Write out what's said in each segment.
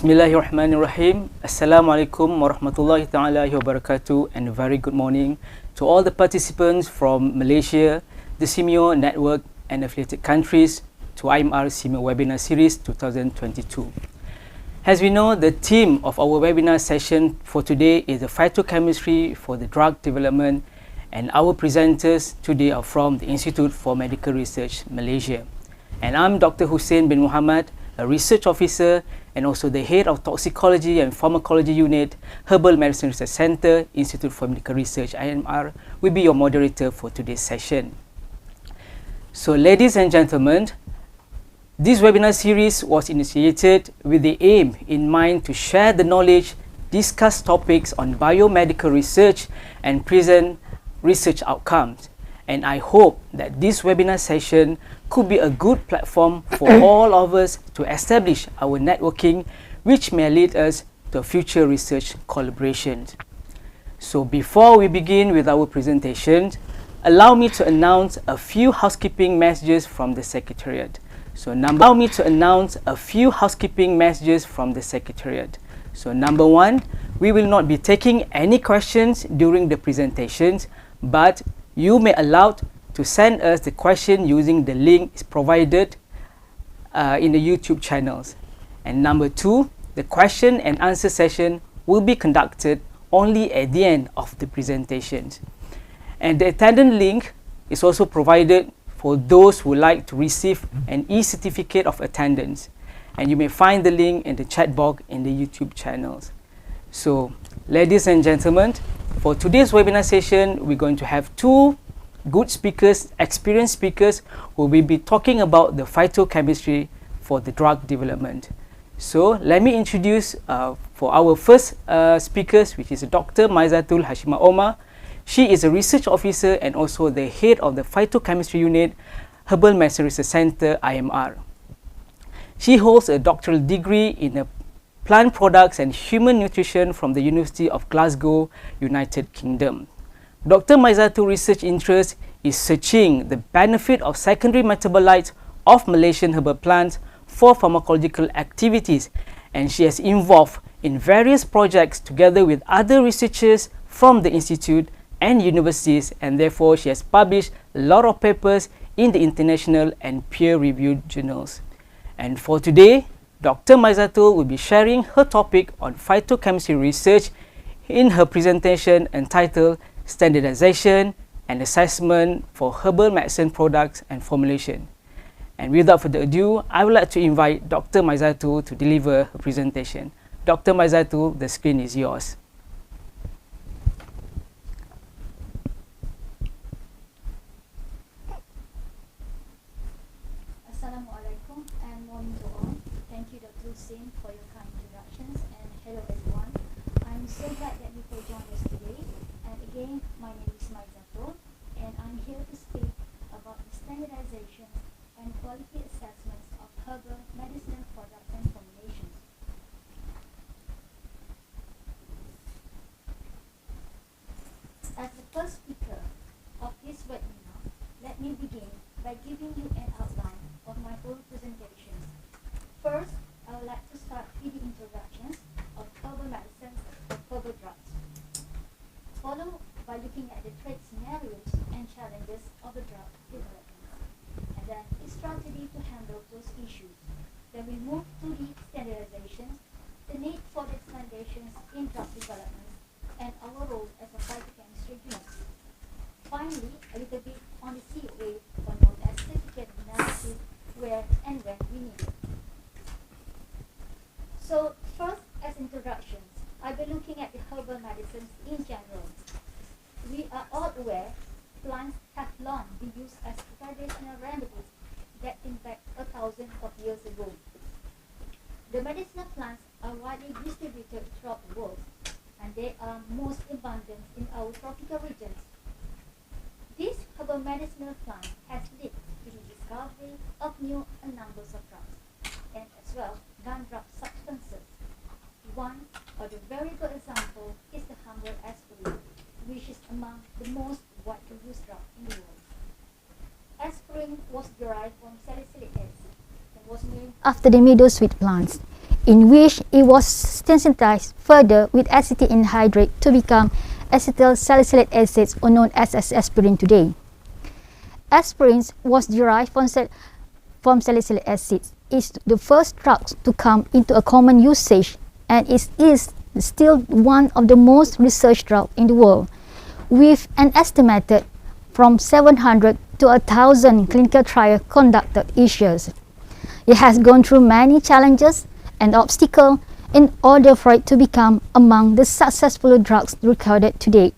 Bismillahirrahmanirrahim. Assalamualaikum warahmatullahi ta'ala wabarakatuh, and a very good morning to all the participants from Malaysia, the SEAMEO network and affiliated countries to IMR-SEAMEO Webinar Series 2022. As we know, the theme of our webinar session for today is the phytochemistry for the drug development, and our presenters today are from the Institute for Medical Research, Malaysia. And I'm Dr. Hussein bin Muhammad, a research officer and also the head of Toxicology and Pharmacology Unit, Herbal Medicine Research Center, Institute for Medical Research, IMR, will be your moderator for today's session. So, ladies and gentlemen, this webinar series was initiated with the aim in mind to share the knowledge, discuss topics on biomedical research, and present research outcomes. And I hope that this webinar session could be a good platform for all of us to establish our networking, which may lead us to future research collaborations. So before we begin with our presentation, allow me to announce a few housekeeping messages from the Secretariat. So number one, we will not be taking any questions during the presentations, but you may allow to send us the question using the link provided in the YouTube channels. And number two, the question and answer session will be conducted only at the end of the presentations. And the attendance link is also provided for those who like to receive an e-certificate of attendance. And you may find the link in the chat box in the YouTube channels. So, ladies and gentlemen, for today's webinar session, we're going to have two good speakers, experienced speakers, who will be talking about the phytochemistry for the drug development. So let me introduce for our first speakers, which is Dr. Maizatul Hashimah Omar. She is a research officer and also the head of the Phytochemistry Unit, Herbal Medicine Research Center, IMR. She holds a doctoral degree in plant products and human nutrition from the University of Glasgow, United Kingdom. Dr. Maizatul's research interest is searching the benefit of secondary metabolites of Malaysian herbal plants for pharmacological activities, and she has involved in various projects together with other researchers from the institute and universities, and therefore she has published a lot of papers in the international and peer-reviewed journals. And for today, Dr. Maizatul will be sharing her topic on phytochemistry research in her presentation entitled Standardization and Assessment for Herbal Medicine Products and Formulation. And without further ado, I would like to invite Dr. Maizatul to deliver her presentation. Dr. Maizatul, the screen is yours. Assalamualaikum and morning to all. Thank you, Dr. Hussein, for your kind introductions, and hello everyone. I'm so glad that you could join us today. And again, my name is Maizatul, and I'm here to speak about the standardization and quality assessments of herbal medicinal products and formulations. As the first speaker of this webinar, let me begin by giving you an outline of my whole presentation. First, I would like to start with the introductions of herbal medicines or herbal drugs, followed by looking at the trade scenarios and challenges of the drug development, and then its strategy to handle those issues. Then we move to the standardizations, the need for the standardizations in drug development, and our role as a phytochemistry unit. Finally, a little bit on the COA, or known as certificate analysis, where and when we need it. So first, as introductions, I'll be looking at the herbal medicines in general. We are all aware plants have long been used as traditional remedies dating back 1,000 of years ago. The medicinal plants are widely distributed throughout the world, and they are most abundant in our tropical regions. This herbal medicinal plant has led to the discovery of new numbers of drugs, and as well non-drug substances. One or the very good example is the humble aspirin, which is among the most widely used drug in the world. Aspirin was derived from salicylic acid and was named after the meadowsweet plants. in which it was synthesized further with acetic anhydride to become acetyl salicylic acids, or known as aspirin today. Aspirin was derived from salicylic acid. It's the first drug to come into a common usage, and it is still one of the most researched drugs in the world, with an estimated from 700 to 1,000 clinical trials conducted each year. It has gone through many challenges and obstacles in order for it to become among the successful drugs recorded to date.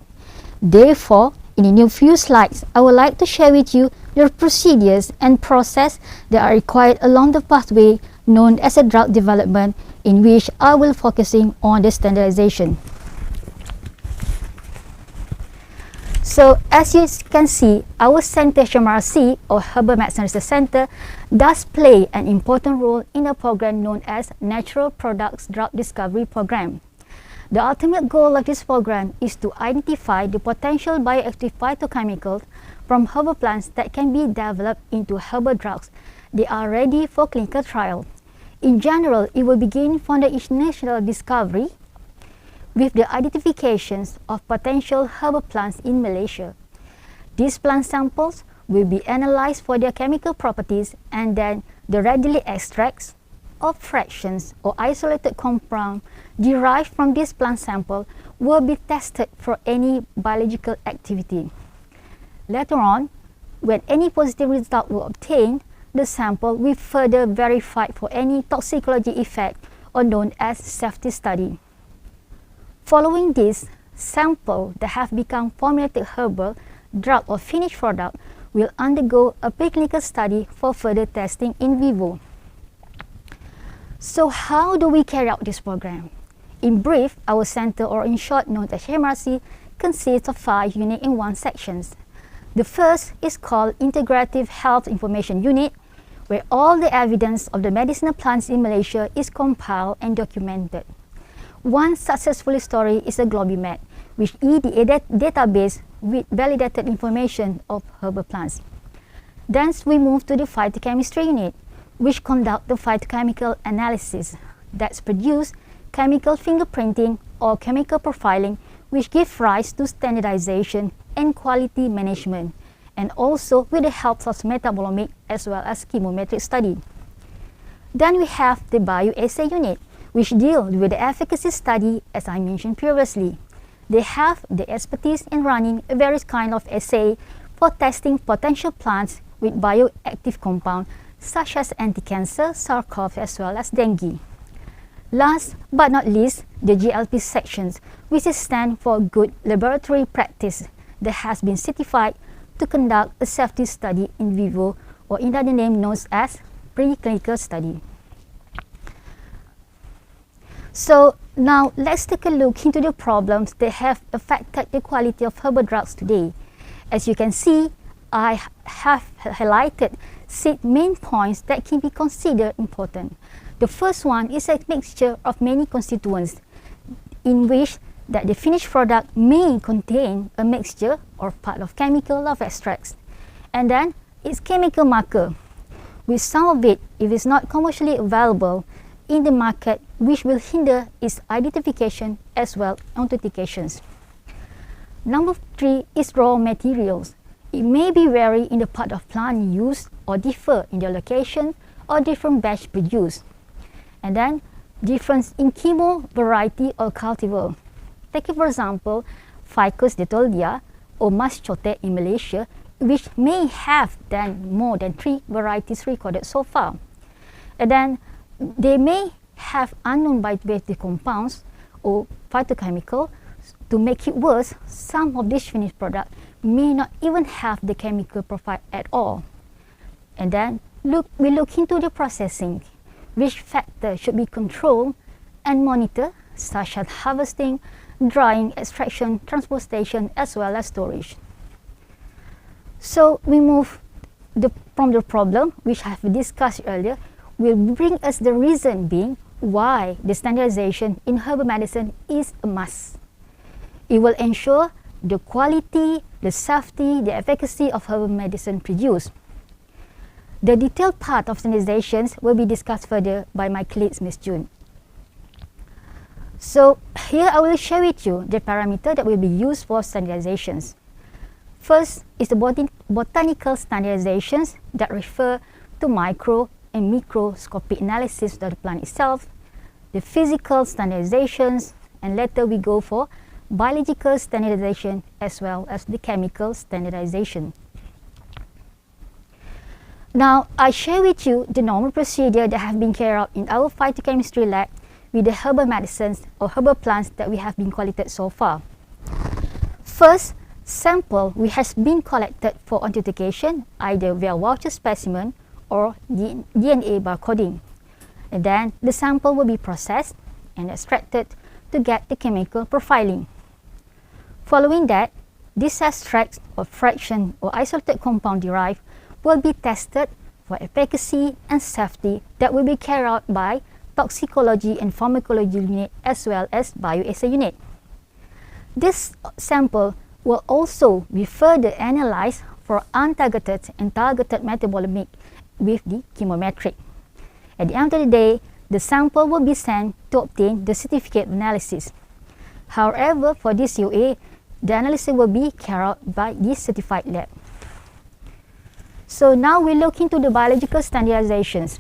Therefore, in the new few slides, I would like to share with you the procedures and process that are required along the pathway known as a drug development, in which I will focusing on the standardization. So as you can see, our center IMR-SEAMEO, or Herbal Medicine Research Center, does play an important role in a program known as Natural Products Drug Discovery Program. The ultimate goal of this program is to identify the potential bioactive phytochemicals from herbal plants that can be developed into herbal drugs that are ready for clinical trial. In general, it will begin from the initial discovery with the identifications of potential herbal plants in Malaysia. These plant samples will be analyzed for their chemical properties, and then the readily extracts or fractions or isolated compound derived from this plant sample will be tested for any biological activity. Later on, when any positive result will obtain, the sample will further verified for any toxicology effect, or known as safety study. Following this, samples that have become formulated herbal drug or finished product will undergo a preclinical study for further testing in vivo. So how do we carry out this program? In brief, our center, or in short known as IMR-SEAMEO, consists of 5 units in 1 section. The first is called Integrative Health Information Unit, where all the evidence of the medicinal plants in Malaysia is compiled and documented. One successful story is a Globimed, which is the database with validated information of herbal plants. Then we move to the Phytochemistry unit, which conduct the phytochemical analysis that produce chemical fingerprinting or chemical profiling, which give rise to standardization and quality management, and also with the help of metabolomic as well as chemometric study. Then we have the bioassay unit, which deals with the efficacy study, as I mentioned previously. They have the expertise in running various kinds of assay for testing potential plants with bioactive compounds such as anti-cancer, SARS-CoV, as well as dengue. Last but not least, the GLP sections, which stands for Good Laboratory Practice, that has been certified to conduct a safety study in vivo, or in other name known as preclinical study. So now let's take a look into the problems that have affected the quality of herbal drugs today. As you can see, I have highlighted 6 main points that can be considered important. The first one is a mixture of many constituents, in which that the finished product may contain a mixture or part of chemical of extracts. And then its chemical marker, with some of it, if it's not commercially available in the market, which will hinder its identification as well as authentications. Number 3 is raw materials. It may be vary in the part of plant used or differ in their location or different batch produced. And then difference in chemo variety or cultivar. Take for example, Ficus detolia or Mascote in Malaysia, which may have more than 3 varieties recorded so far. And then they may have unknown bioactive compounds or phytochemical. To make it worse, some of these finished products may not even have the chemical profile at all. And then we look into the processing, which factors should be controlled and monitored, such as harvesting, drying, extraction, transportation, as well as storage. So we move from the problem, which I have discussed earlier, will bring us the reason being why the standardization in herbal medicine is a must. It will ensure the quality, the safety, the efficacy of herbal medicine produced. The detailed part of standardizations will be discussed further by my colleague, Ms. June. So here I will share with you the parameter that will be used for standardizations. First is the botanical standardizations that refer to micro and microscopic analysis of the plant itself, the physical standardizations, and later we go for biological standardization as well as the chemical standardization. Now, I share with you the normal procedure that have been carried out in our phytochemistry lab with the herbal medicines or herbal plants that we have been collected so far. First, sample which has been collected for authentication either via voucher specimen or DNA barcoding. And then the sample will be processed and extracted to get the chemical profiling. Following that, this extract or fraction or isolated compound derived will be tested for efficacy and safety that will be carried out by toxicology and pharmacology unit as well as bioassay unit. This sample will also be further analyzed for untargeted and targeted metabolomic with the chemometric. At the end of the day, the sample will be sent to obtain the certificate analysis. However, for this COA, the analysis will be carried out by this certified lab. So now we look into the biological standardizations.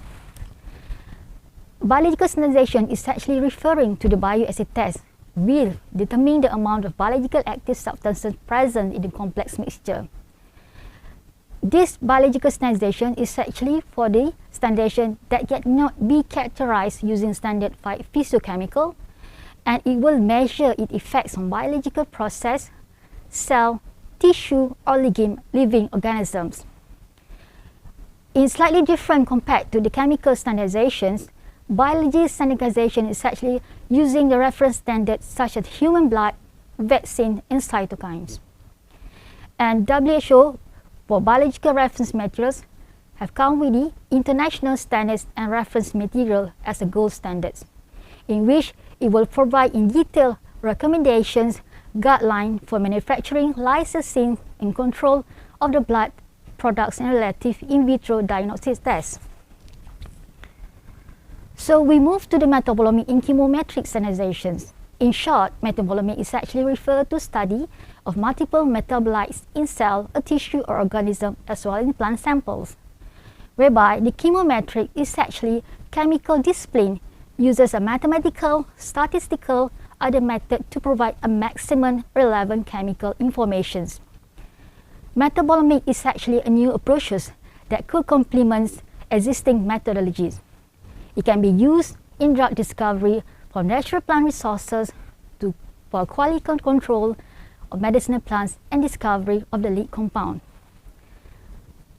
Biological standardization is actually referring to the bioassay test will determine the amount of biological active substances present in the complex mixture. This biological standardization is actually for the standardization that cannot be characterized using standard physiochemical, and it will measure its effects on biological process, cell, tissue, or living organisms. In slightly different compared to the chemical standardizations, biology standardization is actually using the reference standards such as human blood, vaccine, and cytokines. And WHO for biological reference materials have come with the international standards and reference material as a gold standards, in which it will provide in detail recommendations, guidelines for manufacturing, licensing, and control of the blood products and relative in vitro diagnostic tests. So we move to the metabolomic in chemometric standardizations. In short, metabolomic is actually referred to study of multiple metabolites in cell, a tissue, or organism as well in plant samples, whereby the chemometric is actually chemical discipline uses a mathematical, statistical, other method to provide a maximum relevant chemical information. Metabolomic is actually a new approach that could complement existing methodologies. It can be used in drug discovery from natural plant resources for quality control of medicinal plants and discovery of the lead compound.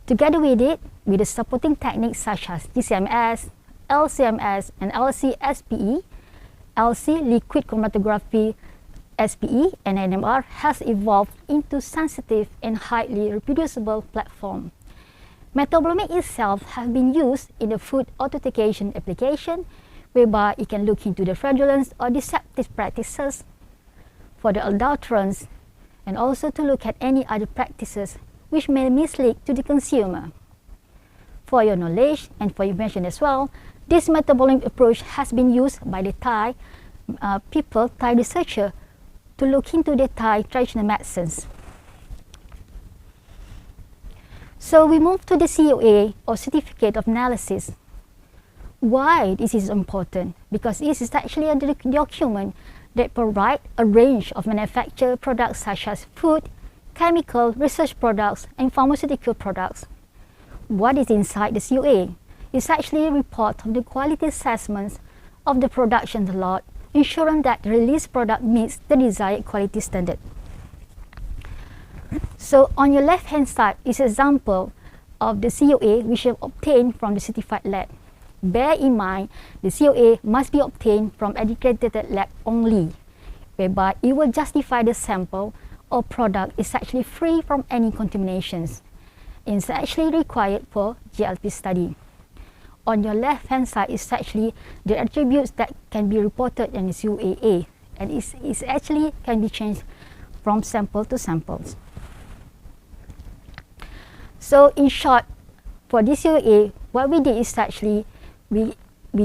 Together with it, with the supporting techniques such as DCMS, LCMS, and LC-SPE, LC liquid chromatography SPE, and NMR has evolved into sensitive and highly reproducible platform. Metabolomic itself has been used in the food authentication application, whereby it can look into the fraudulence or deceptive practices for the adulterants, and also to look at any other practices which may mislead to the consumer. For your knowledge and for information as well, this metabolomic approach has been used by the Thai Thai researcher to look into the Thai traditional medicines. So we move to the COA or Certificate of Analysis. Why this is important? Because this is actually a document that provides a range of manufactured products such as food, chemical, research products, and pharmaceutical products. What is inside the COA? It's actually a report of the quality assessments of the production lot, ensuring that the released product meets the desired quality standard. So on your left hand side is an example of the COA which is obtained from the certified lab. Bear in mind, the COA must be obtained from accredited lab only, whereby it will justify the sample or product is actually free from any contaminations. It's actually required for GLP study. On your left hand side is actually the attributes that can be reported in the COA, and it's actually can be changed from sample to samples. So in short, for this COA, what we did is actually we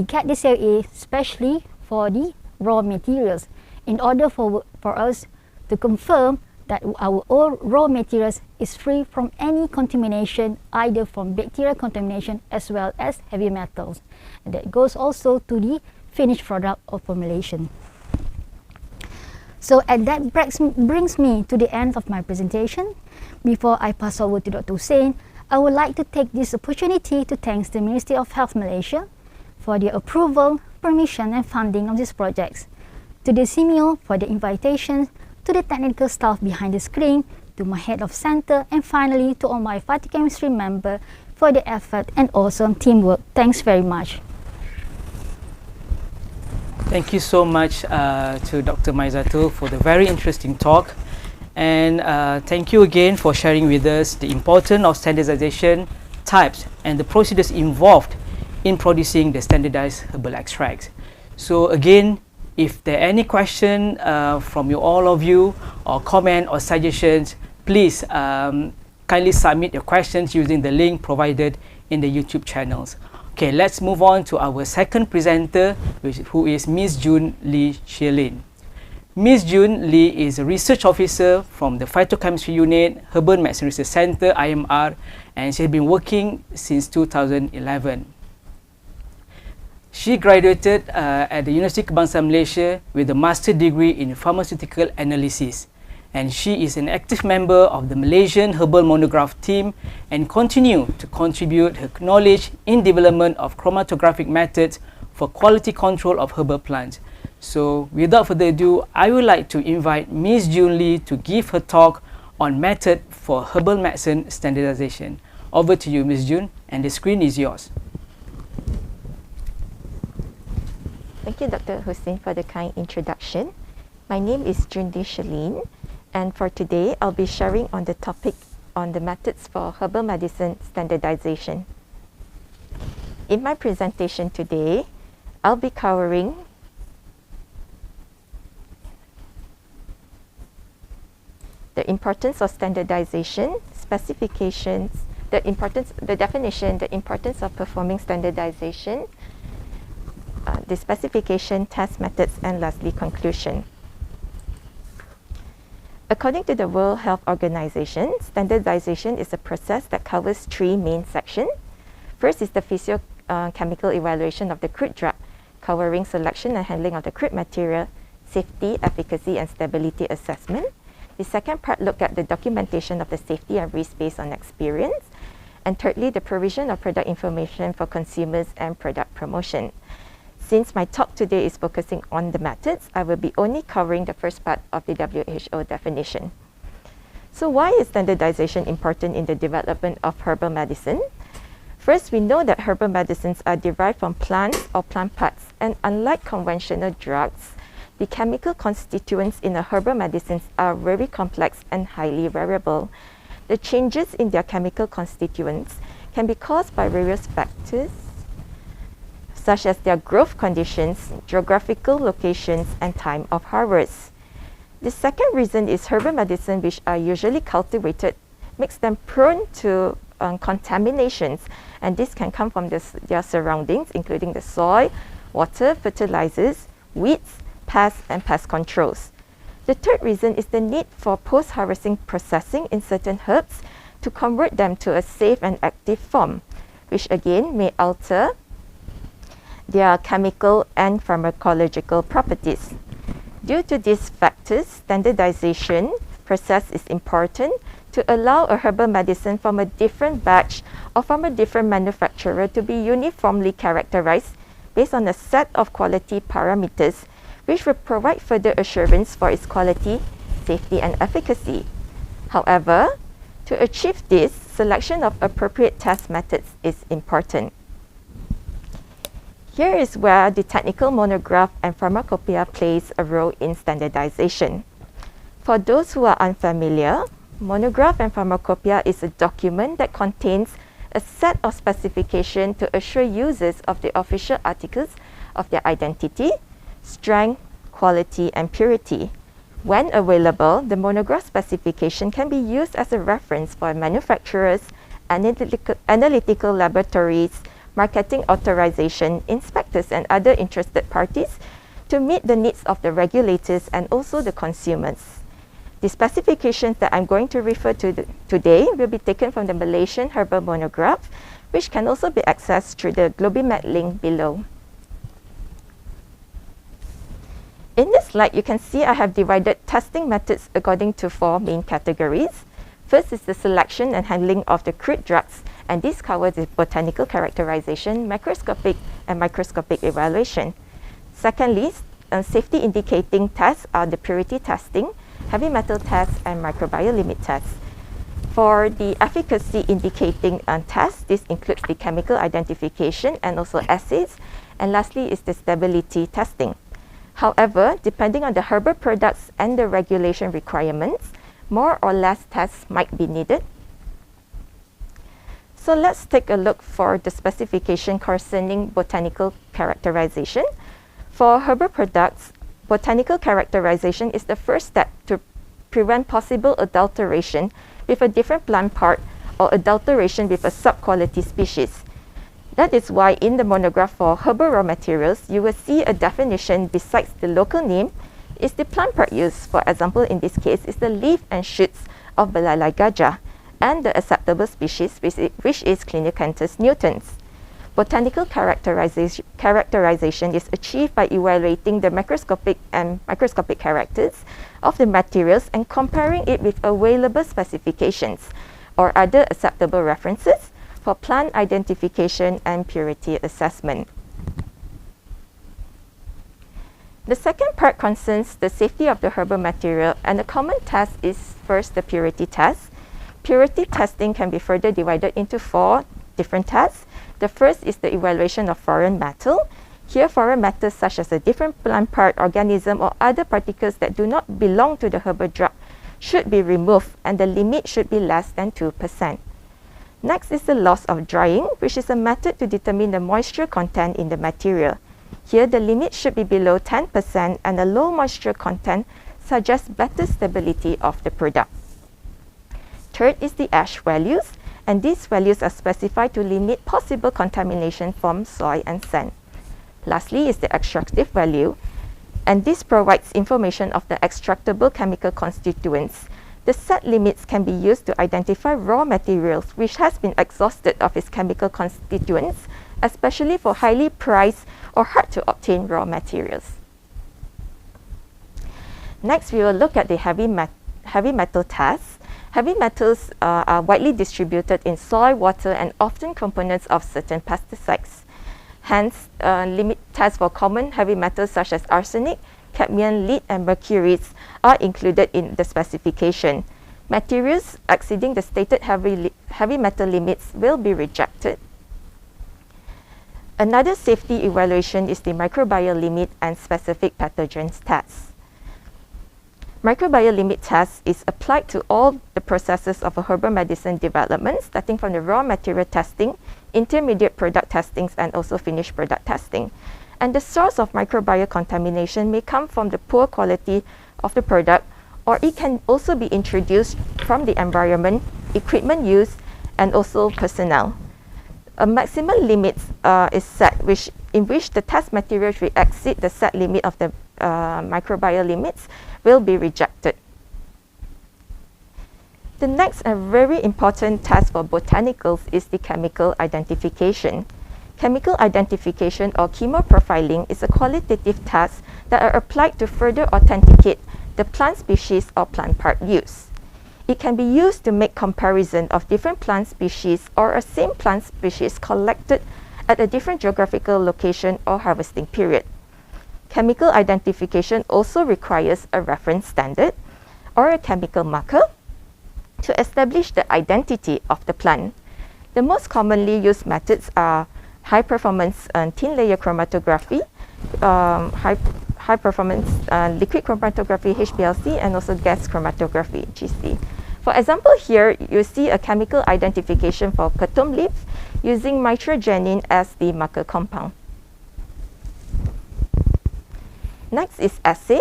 get the COA especially for the raw materials in order for us to confirm that our all raw materials is free from any contamination, either from bacterial contamination as well as heavy metals. And that goes also to the finished product or formulation. So and that brings me to the end of my presentation. Before I pass over to Dr. Hussein, I would like to take this opportunity to thank the Ministry of Health Malaysia for the approval, permission and funding of these projects, to the SEAMEO for the invitation, to the technical staff behind the screen, to my head of center, and finally to all my Phytochemistry member for the effort and awesome teamwork. Thanks very much. Thank you so much to Dr. Maizatul for the very interesting talk. And thank you again for sharing with us the importance of standardization, types, and the procedures involved in producing the standardized herbal extracts. So again, if there are any question from all of you, or comment or suggestions, please kindly submit your questions using the link provided in the YouTube channels. Okay, let's move on to our second presenter, who is Ms. June Lee Shilin. Ms. June Lee is a research officer from the Phytochemistry Unit, Herbal Medicine Research Center, IMR, and she has been working since 2011. She graduated at the University Kebangsaan Malaysia with a master's degree in pharmaceutical analysis, and she is an active member of the Malaysian Herbal Monograph team and continue to contribute her knowledge in development of chromatographic methods for quality control of herbal plants. So without further ado, I would like to invite Ms. June Lee to give her talk on method for herbal medicine standardization. Over to you, Ms. June, and the screen is yours. Thank you, Dr. Hussein, for the kind introduction. My name is June Lee Shilin, and for today, I'll be sharing on the topic on the methods for herbal medicine standardization. In my presentation today, I'll be covering the importance of standardization, specifications, the definition, the importance of performing standardization, the specification, test methods, and lastly, conclusion. According to the World Health Organization, standardization is a process that covers three main sections. First is the physiochemical evaluation of the crude drug, covering selection and handling of the crude material, safety, efficacy, and stability assessment. The second part looked at the documentation of the safety and risk based on experience. And thirdly, the provision of product information for consumers and product promotion. Since my talk today is focusing on the methods, I will be only covering the first part of the WHO definition. So why is standardization important in the development of herbal medicine? First, we know that herbal medicines are derived from plants or plant parts, and unlike conventional drugs, the chemical constituents in a herbal medicines are very complex and highly variable. The changes in their chemical constituents can be caused by various factors, such as their growth conditions, geographical locations, and time of harvest. The second reason is herbal medicine, which are usually cultivated, makes them prone to contaminations, and this can come from their surroundings, including the soil, water, fertilizers, weeds, pests, and pest controls. The third reason is the need for post-harvesting processing in certain herbs to convert them to a safe and active form, which again may alter their chemical and pharmacological properties. Due to these factors, standardization process is important to allow a herbal medicine from a different batch or from a different manufacturer to be uniformly characterized based on a set of quality parameters which will provide further assurance for its quality, safety, and efficacy. However, to achieve this, selection of appropriate test methods is important. Here is where the technical monograph and pharmacopoeia plays a role in standardization. For those who are unfamiliar, monograph and pharmacopoeia is a document that contains a set of specifications to assure users of the official articles of their identity, strength, quality, and purity. When available, the monograph specification can be used as a reference for manufacturers, analytical laboratories, marketing authorization, inspectors, and other interested parties to meet the needs of the regulators and also the consumers. The specifications that I'm going to refer to today will be taken from the Malaysian Herbal Monograph, which can also be accessed through the Globimed link below. In this slide, you can see I have divided testing methods according to 4 main categories. First is the selection and handling of the crude drugs, and this covers the botanical characterization, macroscopic and microscopic evaluation. Secondly, safety indicating tests are the purity testing, heavy metal tests, and microbial limit tests. For the efficacy indicating tests, this includes the chemical identification and also assays, and lastly is the stability testing. However, depending on the herbal products and the regulation requirements, more or less tests might be needed. So let's take a look for the specification concerning botanical characterization. For herbal products, botanical characterization is the first step to prevent possible adulteration with a different plant part or adulteration with a sub-quality species. That is why in the monograph for herbal raw materials, you will see a definition besides the local name is the plant part used. For example, in this case, is the leaf and shoots of Belalai gajah, and the acceptable species, which is Clinicanthus nutans. Botanical characterization is achieved by evaluating the macroscopic and microscopic characters of the materials and comparing it with available specifications or other acceptable references for plant identification and purity assessment. The second part concerns the safety of the herbal material, and the common test is first the purity test. Purity testing can be further divided into 4 different tests. The first is the evaluation of foreign metal. Here, foreign metals such as a different plant part, organism, or other particles that do not belong to the herbal drug should be removed, and the limit should be less than 2%. Next is the loss of drying, which is a method to determine the moisture content in the material. Here, the limit should be below 10%, and the low moisture content suggests better stability of the product. Third is the ash values, and these values are specified to limit possible contamination from soil and sand. Lastly is the extractive value, and this provides information of the extractable chemical constituents. The set limits can be used to identify raw materials which has been exhausted of its chemical constituents, especially for highly priced or hard to obtain raw materials. Next, we will look at the heavy metal tests. Heavy metals are widely distributed in soil, water, and often components of certain pesticides. Hence, limit tests for common heavy metals such as arsenic, cadmium, lead, and mercury are included in the specification. Materials exceeding the stated heavy metal limits will be rejected. Another safety evaluation is the microbial limit and specific pathogens test. Microbial limit test is applied to all the processes of a herbal medicine development, starting from the raw material testing, intermediate product testings, and also finished product testing. And the source of microbial contamination may come from the poor quality of the product, or it can also be introduced from the environment, equipment used, and also personnel. A maximum limit is set in which the test materials will exceed the set limit of the microbial limits will be rejected. The next and very important test for botanicals is the chemical identification. Chemical identification or chemoprofiling is a qualitative test that are applied to further authenticate the plant species or plant part used. It can be used to make comparison of different plant species or a same plant species collected at a different geographical location or harvesting period. Chemical identification also requires a reference standard or a chemical marker to establish the identity of the plant. The most commonly used methods are high-performance thin layer chromatography, high-performance liquid chromatography (HPLC), and also gas chromatography (GC). For example, here you see a chemical identification for ketum leaf using mitrogenin as the marker compound. Next is assay.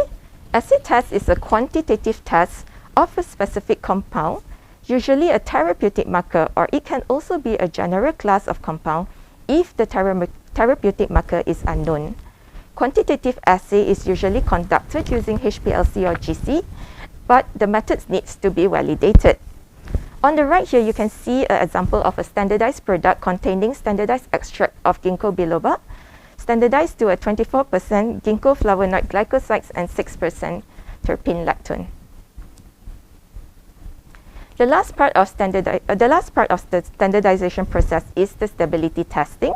Assay test is a quantitative test of a specific compound, usually a therapeutic marker, or it can also be a general class of compound if the therapeutic marker is unknown. Quantitative assay is usually conducted using HPLC or GC, but the methods needs to be validated. On the right here, you can see an example of a standardized product containing standardized extract of ginkgo biloba, standardized to a 24% ginkgo flavonoid glycosides and 6% terpene lactone. The last part of the standardization process is the stability testing.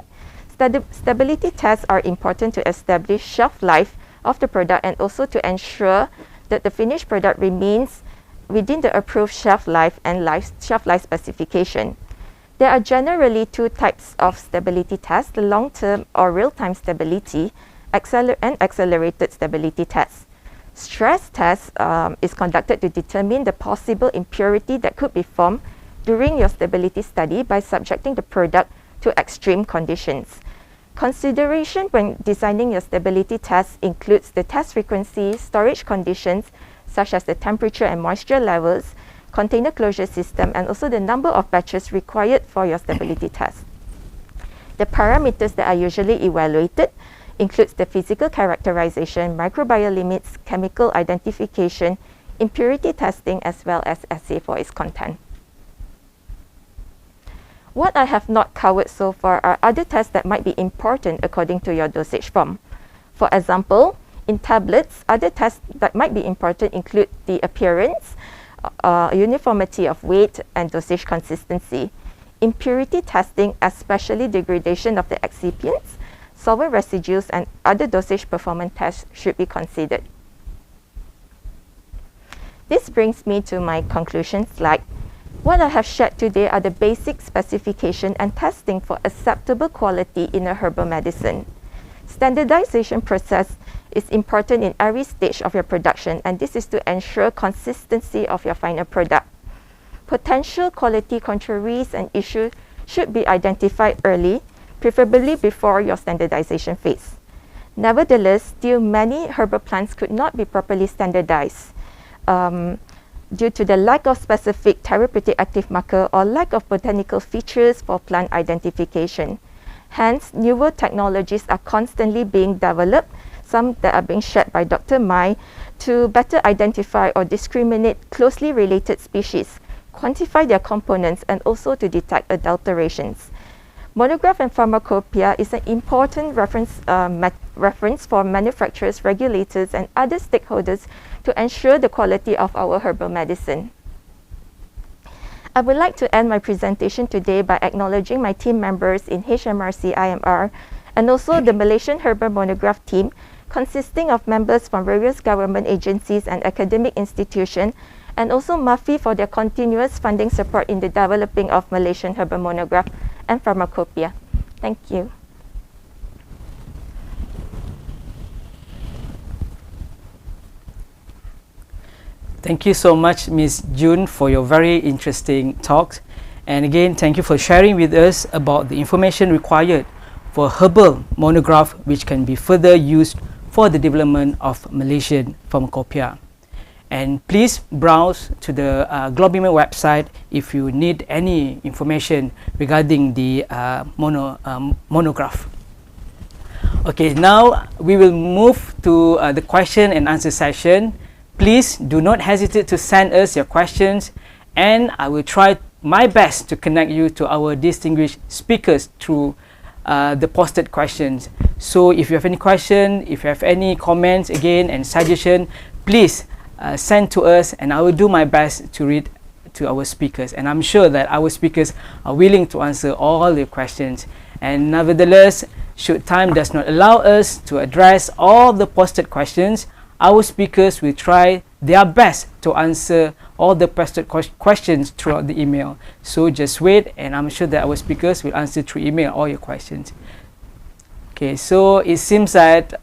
Stability tests are important to establish shelf life of the product and also to ensure that the finished product remains within the approved shelf life and shelf life specification. There are generally two types of stability tests, the long-term or real-time stability and accelerated stability tests. Stress test is conducted to determine the possible impurity that could be formed during your stability study by subjecting the product to extreme conditions. Consideration when designing your stability test includes the test frequency, storage conditions, such as the temperature and moisture levels, container closure system, and also the number of batches required for your stability test. The parameters that are usually evaluated includes the physical characterization, microbial limits, chemical identification, impurity testing, as well as assay for its content. What I have not covered so far are other tests that might be important according to your dosage form. For example, in tablets, other tests that might be important include the appearance, uniformity of weight, and dosage consistency. Impurity testing, especially degradation of the excipients, solvent residues, and other dosage performance tests should be considered. This brings me to my conclusion slide. What I have shared today are the basic specification and testing for acceptable quality in a herbal medicine. Standardization process is important in every stage of your production, and this is to ensure consistency of your final product. Potential quality contraries and issues should be identified early, preferably before your standardization phase. Nevertheless, still many herbal plants could not be properly standardized due to the lack of specific therapeutic active marker or lack of botanical features for plant identification. Hence, newer technologies are constantly being developed, some that are being shared by Dr. Mai, to better identify or discriminate closely related species, quantify their components, and also to detect adulterations. Monograph and pharmacopoeia is an important reference for manufacturers, regulators, and other stakeholders to ensure the quality of our herbal medicine. I would like to end my presentation today by acknowledging my team members in HMRC IMR and also the Malaysian Herbal Monograph team, consisting of members from various government agencies and academic institutions, and also MAFI for their continuous funding support in the developing of Malaysian Herbal Monograph and Pharmacopoeia. Thank you. Thank you so much, Ms. June, for your very interesting talk. And again, thank you for sharing with us about the information required for herbal monograph, which can be further used for the development of Malaysian pharmacopoeia. And please browse to the Globima website if you need any information regarding the monograph. Okay, now we will move to the question and answer session. Please do not hesitate to send us your questions, and I will try my best to connect you to our distinguished speakers through the posted questions. So if you have any question, if you have any comments again and suggestion, please send to us, and I will do my best to read to our speakers. And I'm sure that our speakers are willing to answer all your questions. And nevertheless, should time does not allow us to address all the posted questions, our speakers will try their best to answer all the posted questions throughout the email. So just wait, and I'm sure that our speakers will answer through email all your questions. Okay, so it seems that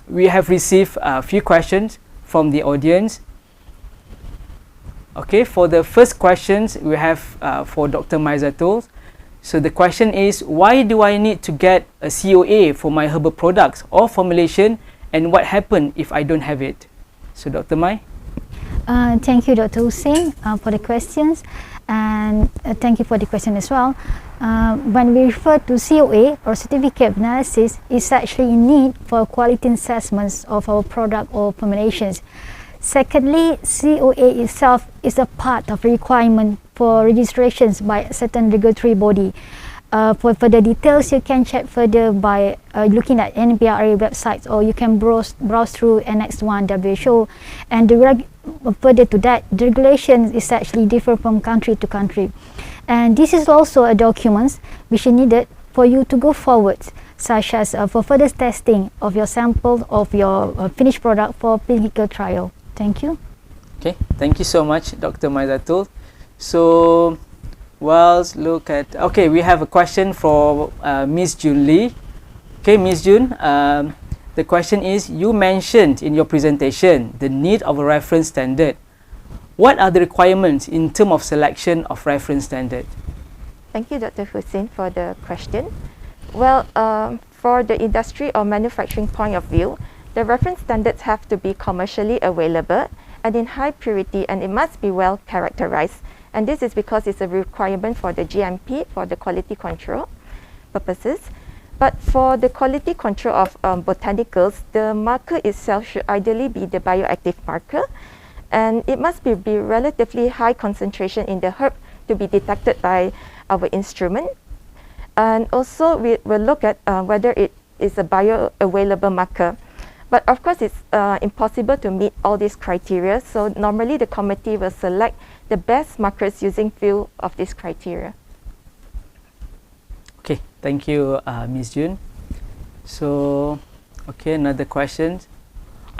we have received a few questions from the audience. Okay, for the first questions we have for Dr. Maizatul. So the question is, why do I need to get a COA for my herbal products or formulation, and what happens if I don't have it? So Dr. Mai? Thank you, Dr. Hussein, for the questions, and thank you for the question as well. When we refer to COA or certificate of analysis, it's actually in need for quality assessments of our product or formulations. Secondly, COA itself is a part of requirement for registrations by a certain regulatory body. For further details, you can check further by looking at NBRA websites, or you can browse through Annex 1 WHO. And further to that, the regulation is actually different from country to country. And this is also a document which is needed for you to go forward, such as for further testing of your sample of your finished product for clinical trial. Thank you. Okay, thank you so much, Dr. Maizatul. So, well, look at, okay, we have a question for Ms. Jun Lee. Okay, Ms. Jun, the question is, you mentioned in your presentation the need of a reference standard. What are the requirements in terms of selection of reference standard? Thank you, Dr. Hussein, for the question. Well, for the industry or manufacturing point of view, the reference standards have to be commercially available and in high purity, and it must be well characterized. And this is because it's a requirement for the GMP, for the quality control purposes. But for the quality control of botanicals, the marker itself should ideally be the bioactive marker, and it must be relatively high concentration in the herb to be detected by our instrument. And also we will look at whether it is a bioavailable marker. But of course, it's impossible to meet all these criteria, so normally the committee will select the best markers using few of these criteria. Okay, thank you, Ms. Jun. So, okay, another question.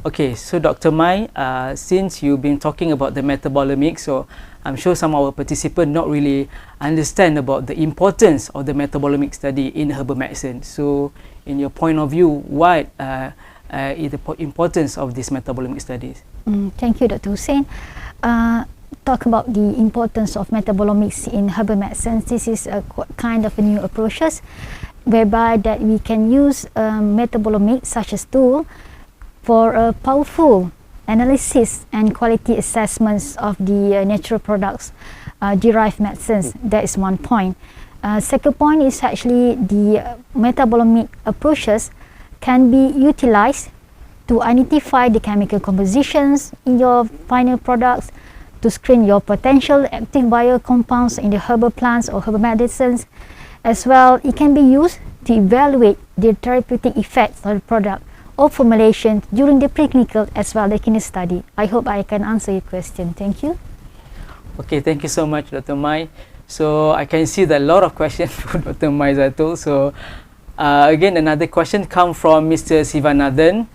Okay, so Dr. Mai, since you've been talking about the metabolomics, so I'm sure some of our participants not really understand about the importance of the metabolomic study in herbal medicine. So, in your point of view, what is the importance of these metabolomic studies? Thank you, Dr. Hussein. Talk about the importance of metabolomics in herbal medicine. This is a kind of a new approaches whereby that we can use metabolomics such as tool for a powerful analysis and quality assessments of the natural products, derived medicines. That is one point. Second point is actually the metabolomic approaches can be utilized to identify the chemical compositions in your final products, to screen your potential active biocompounds in the herbal plants or herbal medicines. As well, it can be used to evaluate the therapeutic effects of the product or formulation during the preclinical as well as clinical study. I hope I can answer your question. Thank you. Okay, thank you so much, Dr. Mai. So I can see that a lot of questions for Dr. Maizatul. So again, another question comes from Mr. Sivanathan.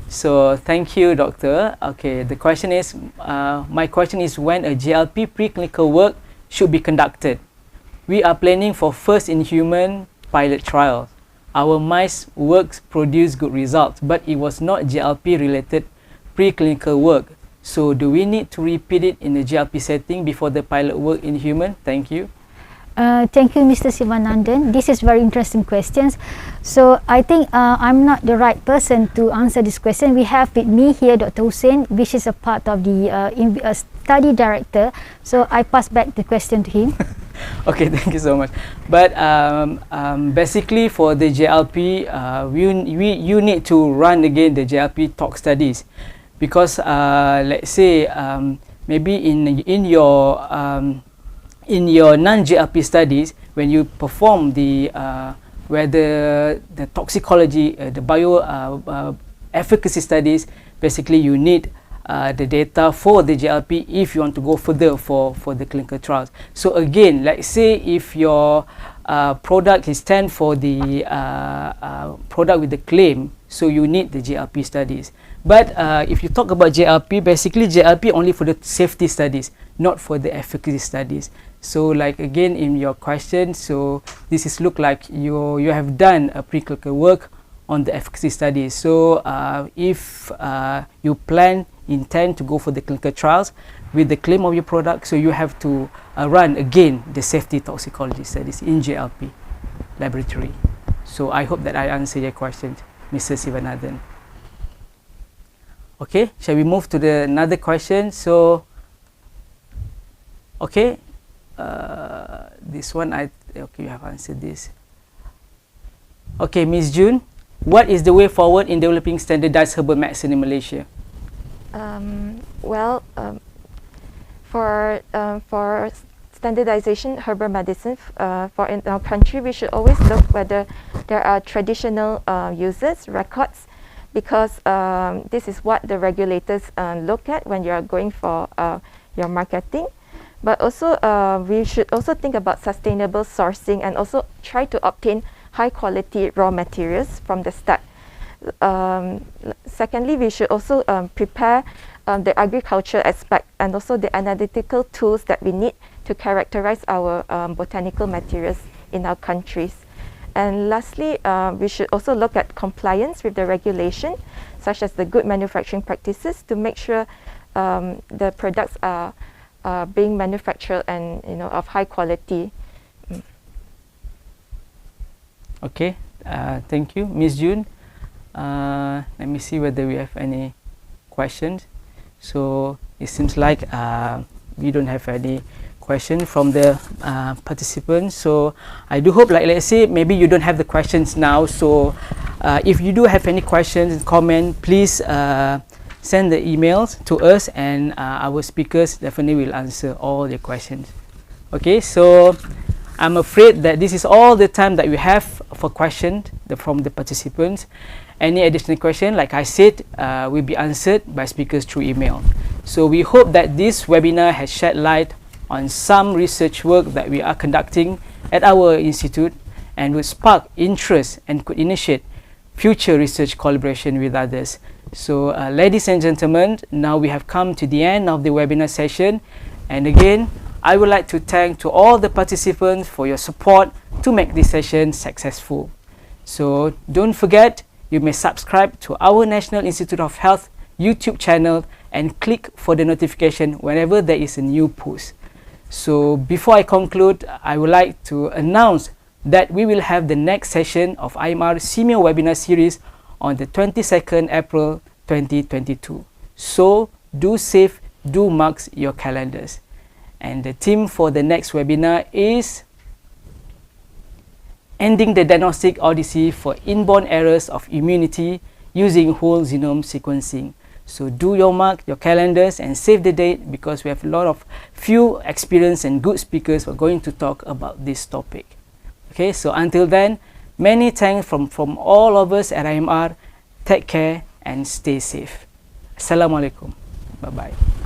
So thank you, doctor. Okay, the question is, my question is when a GLP preclinical work should be conducted. We are planning for first in human pilot trials. Our mice works produced good results, but it was not GLP related preclinical work. So do we need to repeat it in the GLP setting before the pilot work in human? Thank you. Thank you, Mr. Sivanandan. This is very interesting questions. So I think I'm not the right person to answer this question. We have with me here Dr. Hussein, which is a part of the study director. So I pass back the question to him. Okay, thank you so much. But basically for the GLP, you need to run again the GLP tox studies, because let's say maybe in your non-GLP studies, when you perform the whether the toxicology, the bio efficacy studies, basically you need the data for the GLP if you want to go further for the clinical trials. So again, let's say if your product is stand for the product with the claim, so you need the GLP studies. But if you talk about GLP, basically GLP only for the safety studies, not for the efficacy studies. So like again in your question, so this is look like you have done a preclinical work on the efficacy studies. So if you intend to go for the clinical trials with the claim of your product, so you have to run again the safety toxicology studies in GLP laboratory. So I hope that I answered your question, Mr. Sivanathan. Okay, shall we move to the another question? So, okay, this one okay, you have answered this. Okay, Ms. June, what is the way forward in developing standardized herbal medicine in Malaysia? Well, for standardization herbal medicine for in our country, we should always look whether there are traditional uses records, because this is what the regulators look at when you are going for your marketing. But also we should also think about sustainable sourcing and also try to obtain high quality raw materials from the start. Secondly, we should also prepare the agriculture aspect and also the analytical tools that we need to characterize our botanical materials in our countries. And lastly, we should also look at compliance with the regulation, such as the good manufacturing practices, to make sure the products are being manufactured and of high quality. Okay, thank you, Ms. June. Let me see whether we have any questions. So it seems like we don't have any question from the participants. So I do hope, like let's say maybe you don't have the questions now, so if you do have any questions and comment, please send the emails to us, and our speakers definitely will answer all your questions. Okay, so I'm afraid that this is all the time that we have for questions from the participants. Any additional question, like I said, will be answered by speakers through email. So we hope that this webinar has shed light on some research work that we are conducting at our institute and will spark interest and could initiate future research collaboration with others. So ladies and gentlemen, now we have come to the end of the webinar session, and again I would like to thank to all the participants for your support to make this session successful. So don't forget, you may subscribe to our National Institute of Health YouTube channel and click for the notification whenever there is a new post. So before I conclude, I would like to announce that we will have the next session of IMR-SEAMEO Webinar series on the 22nd April 2022. So do save, do mark your calendars. And the theme for the next webinar is Ending the Diagnostic Odyssey for Inborn Errors of Immunity using Whole Genome Sequencing. So do your mark, your calendars, and save the date, because we have a lot of few experienced and good speakers who are going to talk about this topic. Okay, so until then, many thanks from all of us at IMR. Take care and stay safe. Assalamualaikum. Bye-bye.